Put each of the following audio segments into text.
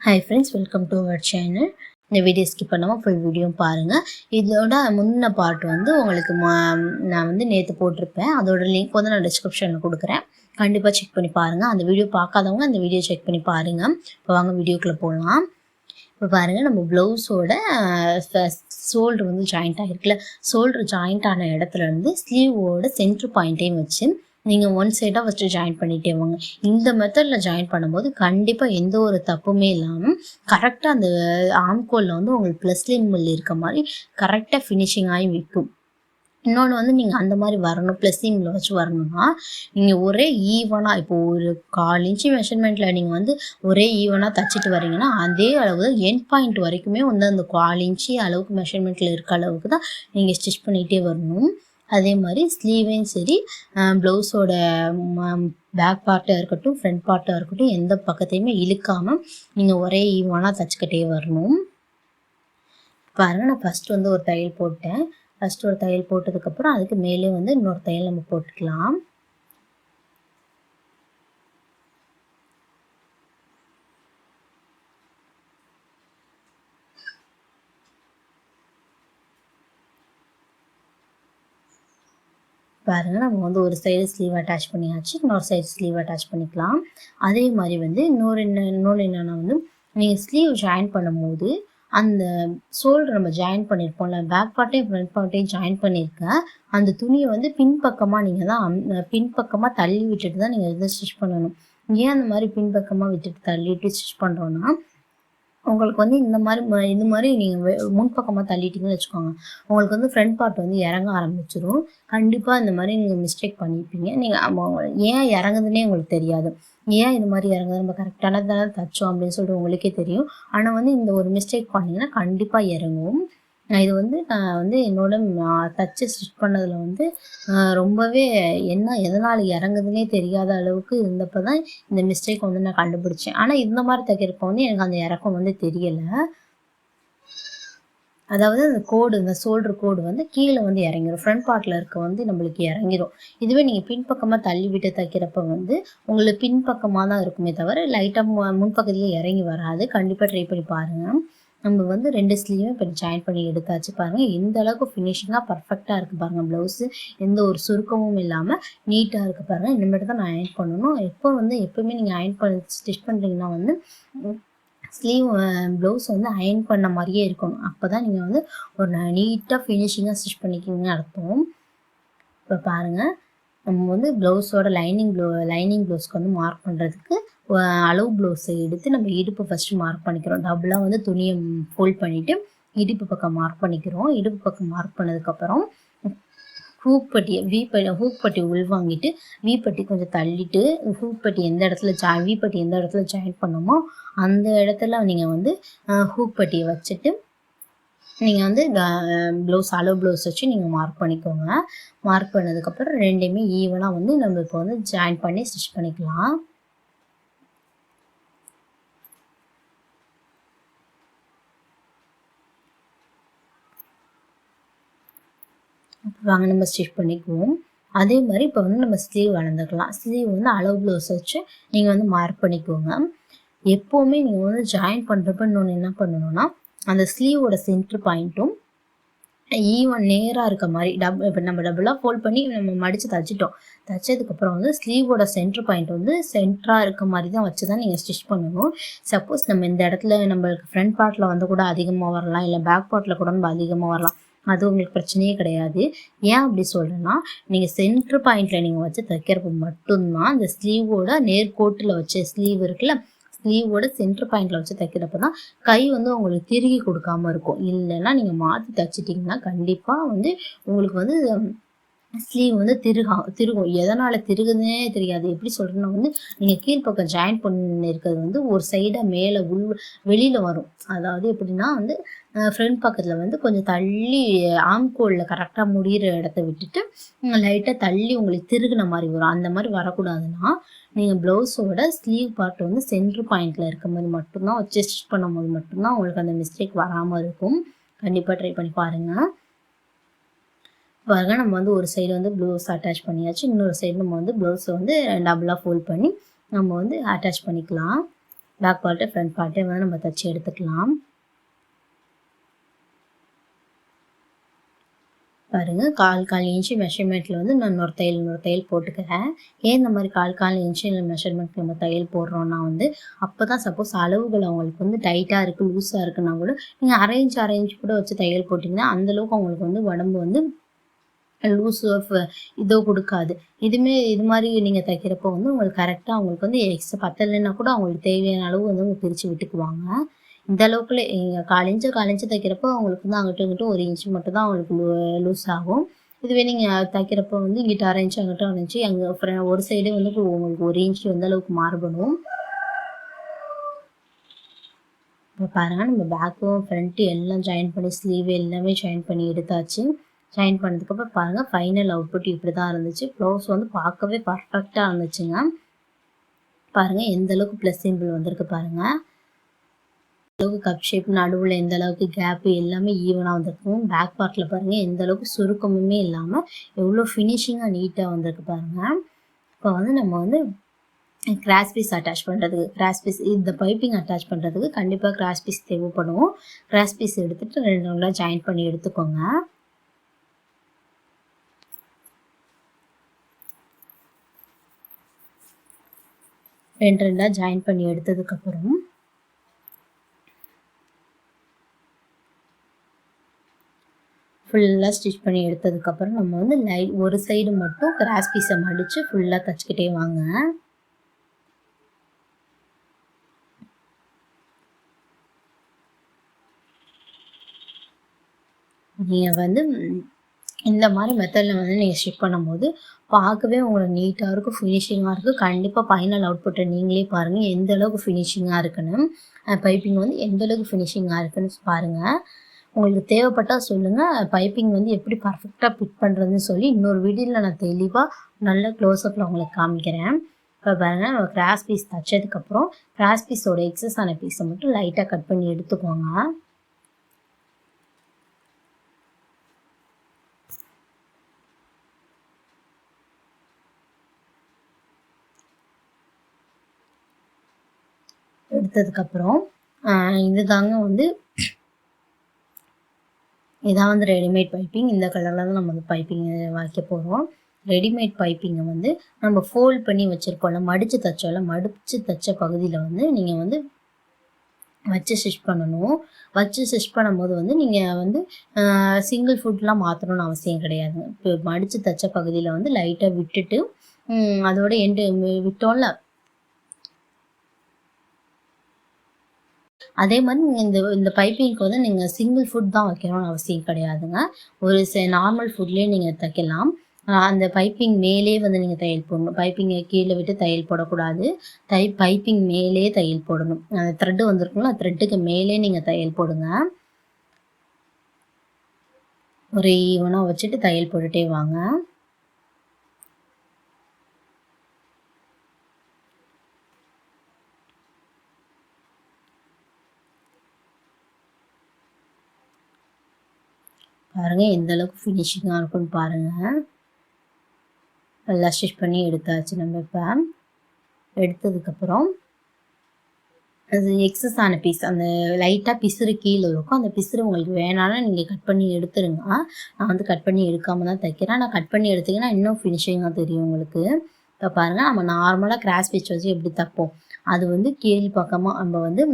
Hi friends, welcome to our channel. இந்த video skip பண்ணாமல் full video பாருங்கள். இதோட முன்ன பார்ட் வந்து உங்களுக்கு நான் வந்து நேற்று போட்டிருப்பேன். அதோட லிங்க் வந்து நான் டிஸ்கிரிப்ஷனில் கொடுக்குறேன். கண்டிப்பாக செக் பண்ணி பாருங்கள். அந்த வீடியோ பார்க்காதவங்க அந்த வீடியோ செக் பண்ணி பாருங்கள். இப்போ வாங்க வீடியோக்குள்ளே போகலாம். இப்போ பாருங்கள், நம்ம ப்ளவுஸோட ஷோல்டர் வந்து ஜாயிண்ட் ஆகிருக்குல்ல, ஷோல்டர் ஜாயிண்ட் ஆன இடத்துலேருந்து ஸ்லீவோட சென்ட்ரு பாயிண்ட்டையும் வச்சு நீங்கள் ஒன் சைடாக ஃபஸ்ட்டு ஜாயின் பண்ணிகிட்டே வாங்க. இந்த மெத்தடில் ஜாயின் பண்ணும்போது கண்டிப்பாக எந்த ஒரு தப்புமே இல்லாமல் கரெக்டாக அந்த ஆம்கோலில் வந்து உங்களுக்கு ப்ளஸ் லிம்பிள் இருக்க மாதிரி கரெக்டாக ஃபினிஷிங் ஆகி விற்கும். இன்னொன்று வந்து நீங்கள் அந்த மாதிரி வரணும், ப்ளஸ்ஸிங்கில் வச்சு வரணும்னா நீங்கள் ஒரே ஈவனாக இப்போ ஒரு 1/4 இன்ச்சு மெஷர்மெண்ட்டில் நீங்கள் வந்து ஒரே ஈவனாக தைச்சிட்டு வரீங்கன்னா அதே அளவு தான் எண்ட் பாயிண்ட் வரைக்குமே வந்து அந்த 1/4 இன்ச்சு அளவுக்கு மெஷர்மெண்ட்டில் இருக்க அளவுக்கு தான் நீங்கள் ஸ்டிச் பண்ணிகிட்டே வரணும். அதே மாதிரி ஸ்லீவையும் சரி, ப்ளவுஸோட பேக் பார்ட்டாக இருக்கட்டும், ஃப்ரண்ட் பார்ட்டாக இருக்கட்டும், எந்த பக்கத்தையுமே இழுக்காமல் நீங்கள் ஒரே ஈவனாக தைச்சிக்கிட்டே வரணும். பாருங்கள், நான் ஃபஸ்ட்டு வந்து ஒரு தையல் போட்டேன். ஃபஸ்ட்டு ஒரு தையல் போட்டதுக்கப்புறம் அதுக்கு மேலே வந்து இன்னொரு தையல் நம்ம போட்டுக்கலாம். பாருங்கள், நம்ம வந்து ஒரு சைடு ஸ்லீவ் அட்டாச் பண்ணியாச்சு, இன்னொரு சைடு ஸ்லீவ் அட்டாச் பண்ணிக்கலாம். அதே மாதிரி வந்து இன்னொன்று என்னென்னா வந்து நீங்கள் ஸ்லீவ் ஜாயின் பண்ணும்போது அந்த ஷோல்டர் நம்ம ஜாயின் பண்ணியிருப்போம்ல, பேக் பார்ட்டையும் ஃப்ரண்ட் பார்ட்டையும் ஜாயின் பண்ணியிருக்கேன். அந்த துணியை வந்து பின்பக்கமாக நீங்கள் தான் பின்பக்கமாக தள்ளி விட்டுட்டு தான் நீங்கள் வந்து ஸ்டிச் பண்ணணும். ஏன் அந்த மாதிரி பின்பக்கமாக விட்டுட்டு தள்ளிட்டு ஸ்டிச் பண்ணுறோன்னா, உங்களுக்கு வந்து இந்த மாதிரி நீங்கள் முன்பக்கமாக தள்ளிட்டிங்கன்னு வச்சுக்கோங்க, உங்களுக்கு வந்து ஃப்ரண்ட் பார்ட் வந்து இறங்க ஆரம்பிச்சிடும். கண்டிப்பாக இந்த மாதிரி நீங்கள் மிஸ்டேக் பண்ணியிருப்பீங்க. நீங்கள் ஏன் இறங்குதுன்னே உங்களுக்கு தெரியாது. ஏன் இது மாதிரி இறங்குது, நம்ம கரெக்டானதானே தைச்சோம் அப்படின்னு சொல்லிட்டு உங்களுக்கே தெரியும். ஆனால் வந்து இந்த ஒரு மிஸ்டேக் பண்ணிங்கன்னா கண்டிப்பாக இறங்கும். இது வந்து நான் வந்து நான் தச்சு ஸ்டிச் பண்ணதில் வந்து ரொம்பவே எதனால் இறங்குதுன்னே தெரியாத அளவுக்கு இருந்தப்போ தான் இந்த மிஸ்டேக் வந்து நான் கண்டுபிடிச்சேன். ஆனால் இந்த மாதிரி தைக்கிறப்போ வந்து எனக்கு அந்த இறக்கம் வந்து தெரியலை. அதாவது அந்த கோடு, இந்த ஷோல்டர் கோடு வந்து கீழே வந்து இறங்கிடும், ஃப்ரண்ட் பார்ட்டில் இருக்க வந்து நம்மளுக்கு இறங்கிடும். இதுவே நீங்கள் பின்பக்கமாக தள்ளி விட்டு தைக்கிறப்ப வந்து உங்களுக்கு பின்பக்கமாக தான் இருக்குமே தவிர லைட்டாக முன்பக்கத்துலேயே இறங்கி வராது. கண்டிப்பாக ட்ரை பண்ணி பாருங்கள். நம்ம வந்து 2 ஸ்லீவும் இப்போ ஜாயின் பண்ணி எடுத்தாச்சு. பாருங்கள், எந்த அளவுக்கு ஃபினிஷிங்காக பர்ஃபெக்டாக இருக்குது பாருங்கள். ப்ளவுஸு எந்த ஒரு சுருக்கமும் இல்லாமல் நீட்டாக இருக்குது பாருங்கள். இனிமேட்டு தான் நான் அயர்ன் பண்ணணும். எப்போவுமே நீங்கள் அயர்ன் ஸ்டிச் பண்ணுறீங்கன்னா வந்து ஸ்லீவ் ப்ளவுஸ் வந்து அயர்ன் பண்ண மாதிரியே இருக்கணும். அப்போ தான் நீங்கள் வந்து ஒரு நீட்டாக ஃபினிஷிங்காக ஸ்டிச் பண்ணிக்கிங்கன்னு அர்த்தம். இப்போ பாருங்கள், நம்ம வந்து ப்ளவுஸோட லைனிங் ப்ளவுஸ்க்கு வந்து மார்க் பண்ணுறதுக்கு அளவு ப்ளவுஸை எடுத்து நம்ம இடுப்பு ஃபஸ்ட்டு மார்க் பண்ணிக்கிறோம். டபுளாக வந்து துணியை ஃபோல்ட் பண்ணிவிட்டு இடுப்பு பக்கம் மார்க் பண்ணிக்கிறோம். இடுப்பு பக்கம் மார்க் பண்ணதுக்கப்புறம் ஹூக் பட்டி உள்வாங்கிட்டு வீப்பட்டி கொஞ்சம் தள்ளிட்டு ஹூக் பட்டி எந்த இடத்துல ஜாயின் பண்ணோமோ அந்த இடத்துல நீங்கள் வந்து ஹூக் பட்டியை வச்சுட்டு நீங்கள் வந்து அளவு ப்ளவுஸ் வச்சு நீங்கள் மார்க் பண்ணிக்கோங்க. மார்க் பண்ணதுக்கப்புறம் ரெண்டையுமே ஈவனாக வந்து நம்ம இப்போ வந்து ஜாயின் பண்ணி ஸ்டிச் பண்ணிக்கலாம். வாங்க நம்ம ஸ்டிச் பண்ணிக்குவோம். அதே மாதிரி இப்போ வந்து நம்ம ஸ்லீவ் வளர்ந்துக்கலாம். ஸ்லீவ் வந்து அளவு ப்ளவுஸ் வச்சு நீங்கள் வந்து மார்க் பண்ணிக்கோங்க. எப்போவுமே நீங்கள் வந்து ஜாயின் பண்ணுறப்ப இன்னொன்று என்ன பண்ணணும்னா, அந்த ஸ்லீவோட சென்ட்ரு பாயிண்ட்டும் ஈவன் நேராக இருக்க மாதிரி இப்போ நம்ம டபுளாக ஃபோல்ட் பண்ணி நம்ம மடித்து தைச்சதுக்கப்புறம் வந்து ஸ்லீவோட சென்ட்ரு பாயிண்ட் வந்து சென்டராக இருக்க மாதிரி தான் வச்சு தான் நீங்கள் ஸ்டிச் பண்ணணும். சப்போஸ் நம்ம இந்த இடத்துல நம்மளுக்கு ஃப்ரண்ட் பார்ட்டில் வந்து கூட அதிகமாக வரலாம், இல்லை பேக் பார்ட்டில் கூட நம்ம அதிகமாக வரலாம். அது உங்களுக்கு பிரச்சனையே கிடையாது. ஏன் அப்படி சொல்கிறேன்னா, நீங்கள் சென்ட்ரு பாயிண்டில் நீங்கள் வச்சு தைக்கிறப்ப மட்டும்தான் அந்த ஸ்லீவோட நேர்கோட்டில் வச்ச ஸ்லீவ் இருக்குல்ல, ஸ்லீவோட சென்ட்ரு பாயிண்டில் வச்சு தைக்கிறப்ப தான் கை வந்து உங்களுக்கு திருகி கொடுக்காமல் இருக்கும். இல்லைன்னா நீங்கள் மாற்றி தைச்சிட்டிங்கன்னா கண்டிப்பாக வந்து உங்களுக்கு வந்து ஸ்லீவ் வந்து திருகும். எதனால் திருகுதுன்னே தெரியாது. எப்படி சொல்கிறேன்னா வந்து நீங்கள் கீழ்ப்பக்கம் ஜாயின் பண்ணியிருக்கிறது வந்து ஒரு சைடாக மேலே வெளியில் வரும். அதாவது எப்படின்னா வந்து ஃப்ரண்ட் பக்கத்தில் வந்து கொஞ்சம் தள்ளி ஆம்கோலில் கரெக்டாக முடிகிற இடத்த விட்டுட்டு லைட்டாக தள்ளி உங்களுக்கு திருகுன மாதிரி வரும். அந்த மாதிரி வரக்கூடாதுன்னா நீங்கள் ப்ளவுஸோட ஸ்லீவ் பார்ட் வந்து சென்ட்ரு பாயிண்டில் இருக்க மாதிரி மட்டும்தான் வச்சு ஸ்டிச் பண்ணும்போது மட்டும்தான் உங்களுக்கு அந்த மிஸ்டேக் வராமல் இருக்கும். கண்டிப்பாக ட்ரை பண்ணி பாருங்கள். பாருங்கள், நம்ம வந்து ஒரு சைடு வந்து ப்ளவுஸ் அட்டாச் பண்ணியாச்சு, இன்னொரு சைடு நம்ம வந்து ப்ளவுஸை வந்து டபுளாக ஃபோல்ட் பண்ணி நம்ம வந்து அட்டாச் பண்ணிக்கலாம். பேக் பார்ட்டு ஃப்ரண்ட் பார்ட்டே வந்து நம்ம தைச்சி எடுத்துக்கலாம். பாருங்கள், 1/4 இன்ச்சு மெஷர்மெண்ட்டில் வந்து நான் இன்னொரு தையல் போட்டுக்கிறேன். ஏன் இந்த மாதிரி 1/4 இன்ச்சு மெஷர்மெண்ட் நம்ம தையல் போடுறோன்னா வந்து அப்போ தான் சப்போஸ் அளவுகள் அவங்களுக்கு வந்து டைட்டாக இருக்குது, லூஸாக இருக்குன்னா கூட நீங்கள் அரை இன்ச் கூட வச்சு தையல் போட்டிங்கன்னா அந்தளவுக்கு அவங்களுக்கு வந்து உடம்பு வந்து லூஸ் ஆஃப் இதோ கொடுக்காது. இது மாதிரி நீங்கள் தைக்கிறப்போ வந்து உங்களுக்கு கரெக்டாக அவங்களுக்கு வந்து எக்ஸ்ட்ரா பத்தலைன்னா கூட அவங்களுக்கு தேவையான அளவு வந்து அவங்க பிரித்து விட்டுக்குவாங்க. இந்த அளவுக்குள்ள 1/4 இன்ச்சு தைக்கிறப்போ அவங்களுக்கு வந்து அங்கிட்டும் இங்கிட்டும் 1 இன்ச்சு மட்டும் தான் அவங்களுக்கு லூஸ் ஆகும். இதுவே நீங்கள் தைக்கிறப்போ வந்து இங்கிட்ட அரை இன்ச்சு அங்கிட்ட 1 இன்ச்சு அங்கே ஒரு சைடே வந்து உங்களுக்கு 1 இன்ச்சு எந்த அளவுக்கு மாறுபடும். இப்போ பாருங்கள், நம்ம பேக்கும் ஃப்ரண்ட்டு எல்லாம் ஜாயின் பண்ணி ஸ்லீவ் எல்லாமே ஜாயின் பண்ணி எடுத்தாச்சு. ஜாயின் பண்ணதுக்கப்புறம் பாருங்கள், ஃபைனல் அவுட்புட் இப்படி தான் இருந்துச்சு. ப்ளவுஸ் வந்து பார்க்கவே பர்ஃபெக்டாக இருந்துச்சுங்க. பாருங்கள் எந்த அளவுக்கு ப்ளஸ் சிம்பிள் வந்திருக்கு பாருங்கள். அளவுக்கு கப் ஷேப், நடுவில் எந்த அளவுக்கு கேப்பு எல்லாமே ஈவனாக வந்திருக்கும். பேக் பார்ட்டில் பாருங்கள் எந்த அளவுக்கு சுருக்கமுமே இல்லாமல் எவ்வளோ ஃபினிஷிங்காக நீட்டாக வந்திருக்கு பாருங்கள். இப்போ வந்து நம்ம வந்து கிராஸ் பீஸ் அட்டாச் பண்ணுறதுக்கு இந்த பைப்பிங் அட்டாச் பண்ணுறதுக்கு கண்டிப்பாக கிராஸ் பீஸ் தேவைப்படும். கிராஸ் பீஸ் எடுத்துகிட்டு 2 ரவுண்டாக ஜாயின் பண்ணி எடுத்துக்கோங்க. ரெண்டாக ஜாயின் பண்ணி எடுத்ததுக்கப்புறம் ஃபுல்லாக ஸ்டிச் பண்ணி எடுத்ததுக்கப்புறம் நம்ம வந்து ஒரு சைடு மட்டும் கிராஸ் பீஸை மடித்து ஃபுல்லாக தைச்சிக்கிட்டே வாங்க. நீங்கள் வந்து இந்த மாதிரி மெத்தடில் வந்து நீங்கள் ஸ்டிச் பண்ணும்போது பார்க்கவே உங்களுக்கு நீட்டாக இருக்கும், ஃபினிஷிங்காக இருக்குது. கண்டிப்பாக ஃபைனல் அவுட்புட்டை நீங்களே பாருங்கள் எந்த அளவுக்கு ஃபினிஷிங்காக இருக்குன்னு. பைப்பிங் வந்து எந்த அளவுக்கு ஃபினிஷிங்காக இருக்குன்னு பாருங்கள். உங்களுக்கு தேவைப்பட்டால் சொல்லுங்கள். பைப்பிங் வந்து எப்படி பர்ஃபெக்டாக ஃபிட் பண்ணுறதுன்னு சொல்லி இன்னொரு வீடியோவில் நான் தெளிவாக நல்ல க்ளோஸ்அப்பில் உங்களுக்கு காமிக்கிறேன். இப்போ பாருங்கள், நம்ம கிராஸ் பீஸ் தைச்சதுக்கப்புறம் கிராஸ் பீஸோட எக்ஸஸ் ஆன பீஸை மட்டும் லைட்டாக கட் பண்ணி எடுத்துக்கோங்க. எடுத்ததுக்கப்புறம் இதுதாங்க வந்து இதான் வந்து ரெடிமேட் பைப்பிங். இந்த கலரில் தான் நம்ம வந்து பைப்பிங் வைக்க போகிறோம். ரெடிமேட் பைப்பிங்கை வந்து நம்ம ஃபோல்ட் பண்ணி வச்சுருப்போம்ல, மடித்து தைச்ச பகுதியில் வந்து நீங்கள் வந்து வச்சு ஸ்டிச் பண்ணணும். வச்சு ஸ்டிச் பண்ணும்போது வந்து நீங்கள் வந்து சிங்கிள் ஃபுட்லாம் மாற்றணும்னு அவசியம் கிடையாதுங்க. இப்போ மடித்து தைச்ச பகுதியில் வந்து லைட்டாக விட்டுட்டு அதோட எண்டு விட்டோம்ல, அதே மாதிரி நீங்கள் இந்த பைப்பிங்க்கு வந்து நீங்கள் சிங்கிள் ஃபுட் தான் வைக்கணும்னு அவசியம் கிடையாதுங்க. ஒரு நார்மல் ஃபுட்லேயே நீங்கள் தைக்கலாம். அந்த பைப்பிங் மேலே வந்து நீங்கள் தையல் போடணும். பைப்பிங்கை கீழே விட்டு தையல் போடக்கூடாது. பைப்பிங் மேலே தையல் போடணும். அந்த த்ரெட்டு வந்துருக்குங்களா, த்ரெட்டுக்கு மேலே நீங்கள் தையல் போடுங்க. ஒரு ஈவனாக வச்சுட்டு தையல் போட்டுகிட்டே வாங்க. பாருங்கள் எந்த அளவுக்கு ஃபினிஷிங்காக இருக்குன்னு பாருங்கள். எல்லாம் ஸ்டிச் பண்ணி எடுத்தாச்சு. நம்ம இப்போ எடுத்ததுக்கப்புறம் அது எக்ஸஸ் ஆன பீஸ், அந்த லைட்டாக பிசுறு கீழே இருக்கும். அந்த பிசுறு உங்களுக்கு வேணாலும் நீங்கள் கட் பண்ணி எடுத்துருங்க. நான் வந்து கட் பண்ணி எடுக்காமல் தான் தைக்கிறேன். நான் கட் பண்ணி எடுத்திங்கன்னா இன்னும் ஃபினிஷிங்காக தெரியும் உங்களுக்கு. இப்போ பாருங்கள், நம்ம நார்மலாக கிராஸ் பீஸ் வச்சு எப்படி தைப்போம், அது வந்து கீழ் பக்கமாக நம்ம வந்து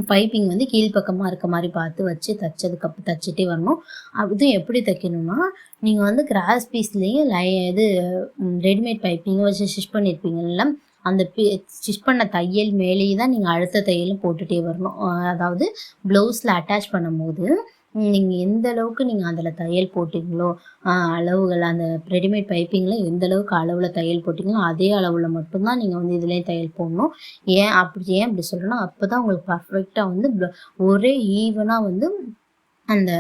பைப்பிங் வந்து கீழ்ப்பக்கமாக இருக்க மாதிரி பார்த்து வச்சு தைச்சிட்டே வரணும். அதுவும் எப்படி தைக்கணும்னா, நீங்கள் வந்து கிராஸ் பீஸ்லேயும் இது ரெடிமேட் பைப்பிங்கை வச்சு ஸ்டிச் பண்ணியிருப்பீங்கல்ல, அந்த ஸ்டிச் பண்ண தையல் மேலேயே தான் நீங்கள் அடுத்த தையலும் போட்டுகிட்டே வரணும். அதாவது ப்ளவுஸில் அட்டாச் பண்ணும்போது நீங்கள் எந்த அளவுக்கு நீங்கள் அதில் தையல் போட்டிங்களோ, அளவுகள் அந்த ரெடிமேட் பைப்பிங்கில் எந்த அளவுக்கு அளவில் தையல் போட்டிங்களோ அதே அளவில் மட்டும்தான் நீங்கள் வந்து இதுலேயும் தையல் போடணும். ஏன் அப்படி சொல்கிறேன்னா, அப்போ தான் உங்களுக்கு பர்ஃபெக்டாக வந்து ஒரே ஈவனாக வந்து அந்த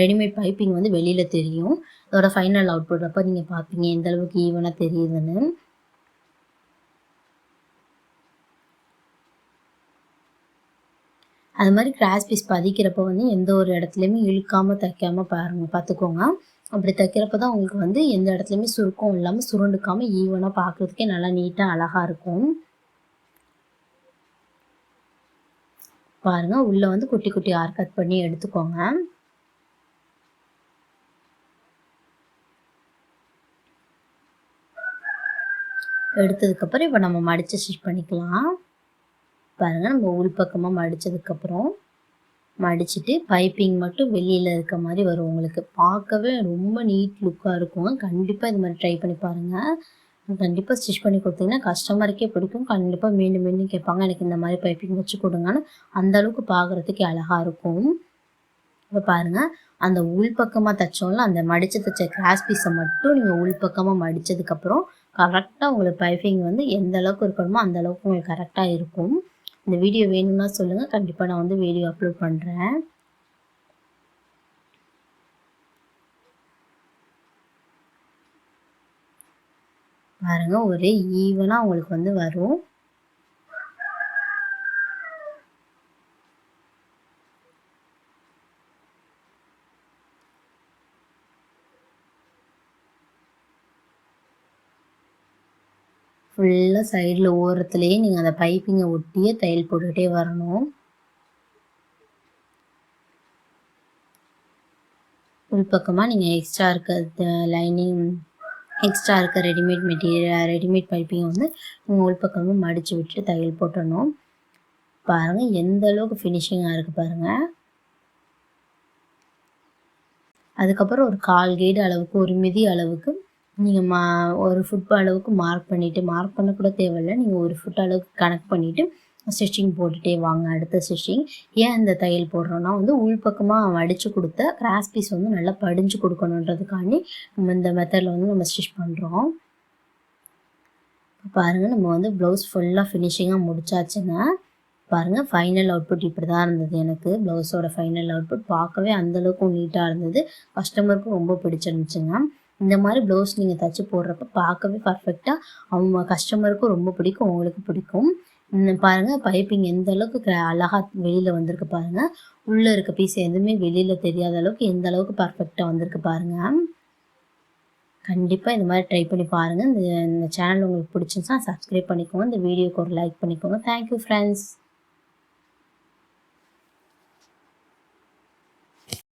ரெடிமேட் பைப்பிங் வந்து வெளியில் தெரியும். அதோட ஃபைனல் அவுட்புட் அப்போ நீங்கள் பார்ப்பீங்க எந்த அளவுக்கு ஈவனாக தெரியுதுன்னு. அது மாதிரி கிராஸ் பீஸ் பதிக்கிறப்போ வந்து எந்த ஒரு இடத்துலையுமே இழுக்காமல் தைக்காமல் பார்த்துக்கோங்க. அப்படி தைக்கிறப்ப தான் உங்களுக்கு வந்து எந்த இடத்துலையுமே சுருக்கம் இல்லாமல் சுருண்டுக்காமல் ஈவனாக பார்க்குறதுக்கே நல்லா நீட்டாக அழகாக இருக்கும். பாருங்கள் உள்ளே வந்து குட்டி குட்டி ஆர் கட் பண்ணி எடுத்துக்கோங்க. எடுத்ததுக்கப்புறம் இப்போ நம்ம மடித்து ஸ்டிச் பண்ணிக்கலாம். பாருங்கள் நம்ம உள் பக்கமாக மடித்ததுக்கப்புறம் மடிச்சுட்டு பைப்பிங் மட்டும் வெளியில் இருக்க மாதிரி வரும். உங்களுக்கு பார்க்கவே ரொம்ப நீட் லுக்காக இருக்கும். கண்டிப்பாக இது மாதிரி ட்ரை பண்ணி பாருங்கள். கண்டிப்பாக ஸ்டிச் பண்ணி கொடுத்தீங்கன்னா கஸ்டமருக்கே பிடிக்கும். கண்டிப்பாக மீண்டும் மீண்டும் கேட்பாங்க எனக்கு இந்த மாதிரி பைப்பிங் வச்சு கொடுங்கன்னு. அந்தளவுக்கு பார்க்குறதுக்கு அழகாக இருக்கும். இப்போ பாருங்கள் அந்த உள் பக்கமாக தைச்சோம்ல அந்த மடித்து தைச்ச கிராஸ் பீஸை மட்டும் நீங்கள் உள் பக்கமாக மடித்ததுக்கப்புறம் கரெக்டாக உங்களுக்கு பைப்பிங் வந்து எந்த அளவுக்கு இருக்கணுமோ அந்த அளவுக்கு உங்களுக்கு கரெக்டாக இருக்கும். இந்த வீடியோ வேணும்னா சொல்லுங்கள். கண்டிப்பாக நான் வந்து வீடியோ அப்லோட் பண்ணுறேன். பாருங்கள் ஒரே ஈவனாக உங்களுக்கு வந்து வரும். ஃபுல்லாக சைடில் ஓரத்துலேயே நீங்கள் அந்த பைப்பிங்கை ஒட்டியே தையல் போட்டுக்கிட்டே வரணும். உள்பக்கமாக நீங்கள் எக்ஸ்ட்ரா இருக்க லைனிங் எக்ஸ்ட்ரா இருக்க ரெடிமேட் பைப்பிங்கை வந்து நீங்கள் உள்பக்கமாக மடித்து விட்டு தையல் போட்டணும். பாருங்கள் எந்த அளவுக்கு ஃபினிஷிங்காக இருக்குது பாருங்கள். அதுக்கப்புறம் ஒரு 1/4 கைடு அளவுக்கு ஒரு மிதி அளவுக்கு நீங்கள் ஒரு ஃபுட் அளவுக்கு மார்க் பண்ணக்கூட தேவையில்லை. நீங்கள் ஒரு ஃபுட் அளவுக்கு கனெக்ட் பண்ணிவிட்டு ஸ்டிச்சிங் போட்டுகிட்டே வாங்க. அடுத்த ஸ்டிச்சிங் ஏன் இந்த தையல் போடுறோன்னா வந்து உள்பக்கமாக மடித்து கொடுத்த கிராஸ் பீஸ் வந்து நல்லா படிஞ்சு கொடுக்கணுன்றதுக்காண்டி நம்ம இந்த மெத்தடில் வந்து நம்ம ஸ்டிச் பண்ணுறோம். பாருங்கள் நம்ம வந்து ப்ளவுஸ் ஃபுல்லாக ஃபினிஷிங்காக முடிச்சாச்சுங்க. பாருங்கள் ஃபைனல் அவுட்புட் இப்படி தான் இருந்தது. எனக்கு ப்ளவுஸோட ஃபைனல் அவுட்புட் பார்க்கவே அந்தளவுக்கு நீட்டாக இருந்தது. கஸ்டமருக்கும் ரொம்ப பிடிச்சிருந்துச்சுங்க. இந்த மாதிரி ப்ளவுஸ் நீங்கள் தைச்சி போடுறப்ப பார்க்கவே பர்ஃபெக்டாக அவங்க கஸ்டமருக்கும் ரொம்ப பிடிக்கும், உங்களுக்கு பிடிக்கும். பாருங்கள் பைப்பிங் எந்த அளவுக்கு அழகாக வெளியில் வந்திருக்கு பாருங்கள். உள்ளே இருக்க பீஸ் எதுவுமே வெளியில் தெரியாத அளவுக்கு எந்த அளவுக்கு பர்ஃபெக்டாக வந்திருக்கு பாருங்கள். கண்டிப்பாக இந்த மாதிரி ட்ரை பண்ணி பாருங்கள். இந்த சேனல் உங்களுக்கு பிடிச்சிருந்துச்சுன்னா சப்ஸ்கிரைப் பண்ணிக்கோங்க. இந்த வீடியோக்கு ஒரு லைக் பண்ணிக்கோங்க. Thank you friends.